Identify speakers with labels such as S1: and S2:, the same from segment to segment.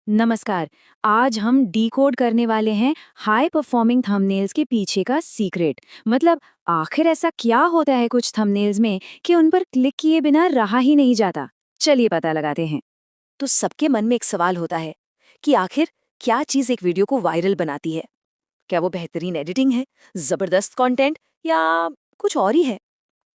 S1: नमस्कार। आज हम डीकोड करने वाले हैं हाई परफॉर्मिंग थंबनेल्स के पीछे का सीक्रेट। मतलब आखिर ऐसा क्या होता है कुछ थंबनेल्स में कि उन पर क्लिक किए बिना रहा ही नहीं जाता। चलिए पता लगाते हैं।
S2: तो सबके मन में एक सवाल होता है कि आखिर क्या चीज एक वीडियो को वायरल बनाती है। क्या वो बेहतरीन एडिटिंग है, जबरदस्त कंटेंट, या कुछ और ही है।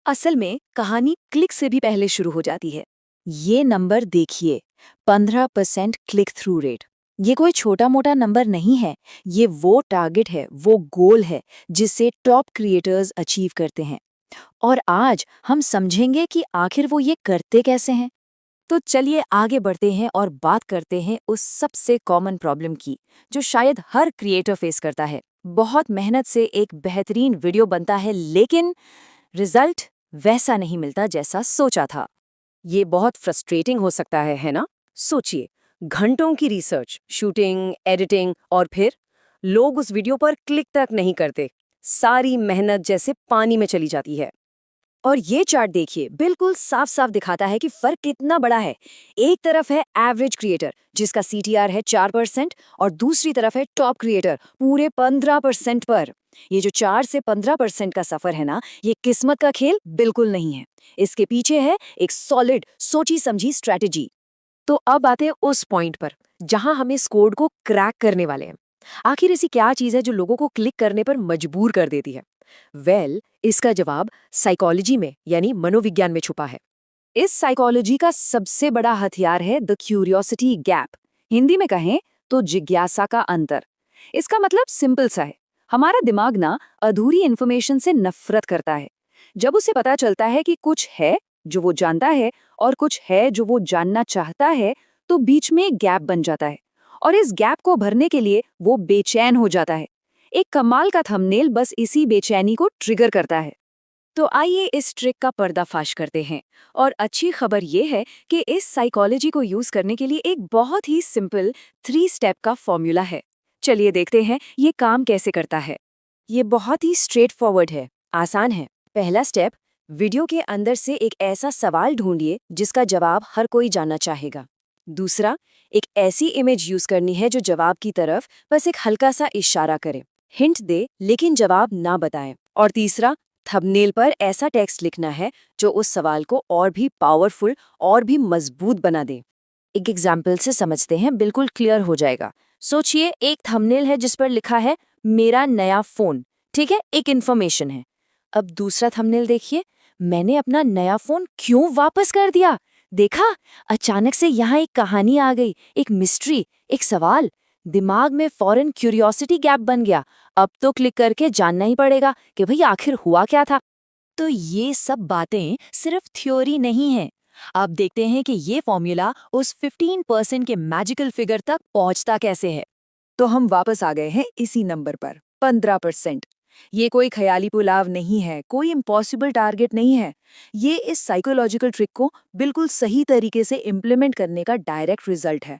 S2: असल में कहानी क्लिक से भी पहले शुरू हो जाती है।
S1: ये नंबर देखिए, 15% क्लिक थ्रू रेट। ये कोई छोटा मोटा नंबर नहीं है। ये वो टारगेट है, वो गोल है जिसे टॉप क्रिएटर्स अचीव करते हैं। और आज हम समझेंगे कि आखिर वो ये करते कैसे हैं। तो चलिए आगे बढ़ते हैं और बात करते हैं उस सबसे कॉमन प्रॉब्लम की, जो शायद हर क्रिएटर फेस करता है। बहुत मेहनत से एक बेहतरीन वीडियो बनता है, लेकिन रिजल्ट वैसा नहीं मिलता जैसा सोचा था।
S2: ये बहुत फ्रस्ट्रेटिंग हो सकता है ना? सोचिए, घंटों की रिसर्च, शूटिंग, एडिटिंग, और फिर लोग उस वीडियो पर क्लिक तक नहीं करते। सारी मेहनत जैसे पानी में चली जाती है। और ये चार्ट देखिए, बिल्कुल साफ साफ दिखाता है कि फर्क कितना बड़ा है। एक तरफ है एवरेज क्रिएटर जिसका सीटीआर है 4%, और दूसरी तरफ है टॉप क्रिएटर पूरे 15% पर। ये जो 4 से 15% का सफर है ना, ये किस्मत का खेल बिल्कुल नहीं है। इसके पीछे है एक सॉलिड सोची समझी स्ट्रैटेजी। तो अब आते हैं उस पॉइंट पर जहां हमें इस कोड को क्रैक करने वाले हैं। आखिर ऐसी क्या चीज है जो लोगों को क्लिक करने पर मजबूर कर देती है? इसका जवाब साइकोलॉजी में यानी मनोविज्ञान में छुपा है। इस साइकोलॉजी का सबसे बड़ा हथियार है द क्यूरियोसिटी गैप। हिंदी में कहें तो जिज्ञासा का अंतर। इसका मतलब सिंपल सा है। हमारा दिमाग ना अधूरी इंफॉर्मेशन से नफरत करता है। जब उसे पता चलता है कि कुछ है जो वो जानता है और कुछ है जो वो जानना चाहता है, तो बीच में एक गैप बन जाता है। और इस गैप को भरने के लिए वो बेचैन हो जाता है। एक कमाल का थंबनेल बस इसी बेचैनी को ट्रिगर करता है। तो आइए इस ट्रिक का पर्दाफाश करते हैं। और अच्छी खबर ये है कि इस साइकोलॉजी को यूज करने के लिए एक बहुत ही सिंपल 3 स्टेप का फॉर्मूला है। चलिए देखते हैं ये काम कैसे करता है। ये बहुत ही स्ट्रेट फॉरवर्ड है, आसान है। पहला स्टेप, वीडियो के अंदर से एक ऐसा सवाल ढूंढिए जिसका जवाब हर कोई जानना चाहेगा। दूसरा, एक ऐसी इमेज यूज करनी है जो जवाब की तरफ बस एक हल्का सा इशारा करे, हिंट दे लेकिन जवाब ना बताए। और तीसरा, थंबनेल पर ऐसा टेक्स्ट लिखना है जो उस सवाल को और भी पावरफुल और भी मजबूत बना दे। एक एग्जाम्पल से समझते हैं, बिल्कुल क्लियर हो जाएगा। सोचिए, एक थंबनेल है जिस पर लिखा है मेरा नया फोन। ठीक है, एक इन्फॉर्मेशन है। अब दूसरा थंबनेल देखिए, मैंने अपना नया फोन क्यों वापस कर दिया। देखा, अचानक से यहाँ एक कहानी आ गई, एक मिस्ट्री, एक सवाल। दिमाग में फौरन क्यूरियोसिटी गैप बन गया। अब तो क्लिक करके जानना ही पड़ेगा कि भाई आखिर हुआ क्या था। तो ये सब बातें सिर्फ थ्योरी नहीं है। अब देखते हैं कि ये फॉर्मूला उस 15% के मैजिकल फिगर तक पहुंचता कैसे है। तो हम वापस आ गए हैं इसी नंबर पर, 15%। ये कोई ख्याली पुलाव नहीं है, कोई इम्पॉसिबल टारगेट नहीं है। ये इस साइकोलॉजिकल ट्रिक को बिल्कुल सही तरीके से इम्प्लीमेंट करने का डायरेक्ट रिजल्ट है।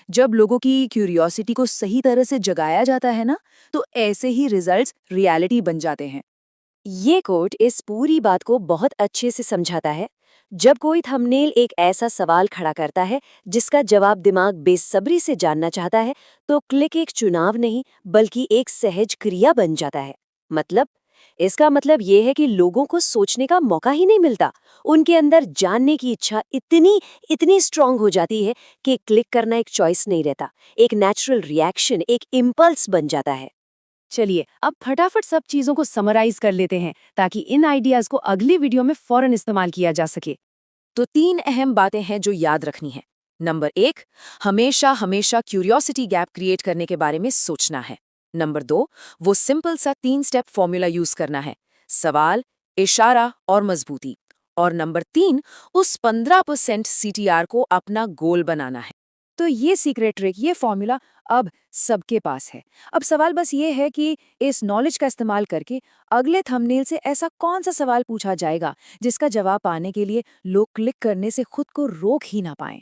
S2: जब लोगों की क्यूरियोसिटी को सही तरह से जगाया जाता है ना, तो ऐसे ही रिजल्ट्स रियलिटी बन जाते हैं। ये कोट इस पूरी बात को बहुत अच्छे से समझाता है। जब कोई थंबनेल एक ऐसा सवाल खड़ा करता है जिसका जवाब दिमाग बेसब्री से जानना चाहता है, तो क्लिक एक चुनाव नहीं बल्कि एक सहज क्रिया बन जाता है। मतलब, इसका मतलब ये है कि लोगों को सोचने का मौका ही नहीं मिलता। उनके अंदर जानने की इच्छा इतनी इतनी स्ट्रांग हो जाती है कि क्लिक करना एक चॉइस नहीं रहता, एक नेचुरल रिएक्शन, एक इम्पल्स बन जाता है। चलिए अब फटाफट सब चीजों को समराइज कर लेते हैं ताकि इन आइडियाज को अगली वीडियो में फौरन इस्तेमाल किया जा सके। तो 3 अहम बातें हैं जो याद रखनी है। नंबर 1, हमेशा हमेशा क्यूरियोसिटी गैप क्रिएट करने के बारे में सोचना है। नंबर 2, वो सिंपल सा 3 स्टेप फॉर्मूला यूज करना है, सवाल, इशारा और मजबूती। और नंबर 3, उस 15% सीटीआर को अपना गोल बनाना है। तो ये सीक्रेट ट्रिक, ये फॉर्मूला अब सबके पास है। अब सवाल बस ये है कि इस नॉलेज का इस्तेमाल करके अगले थंबनेल से ऐसा कौन सा सवाल पूछा जाएगा जिसका जवाब पाने के लिए लोग क्लिक करने से खुद को रोक ही ना पाएं।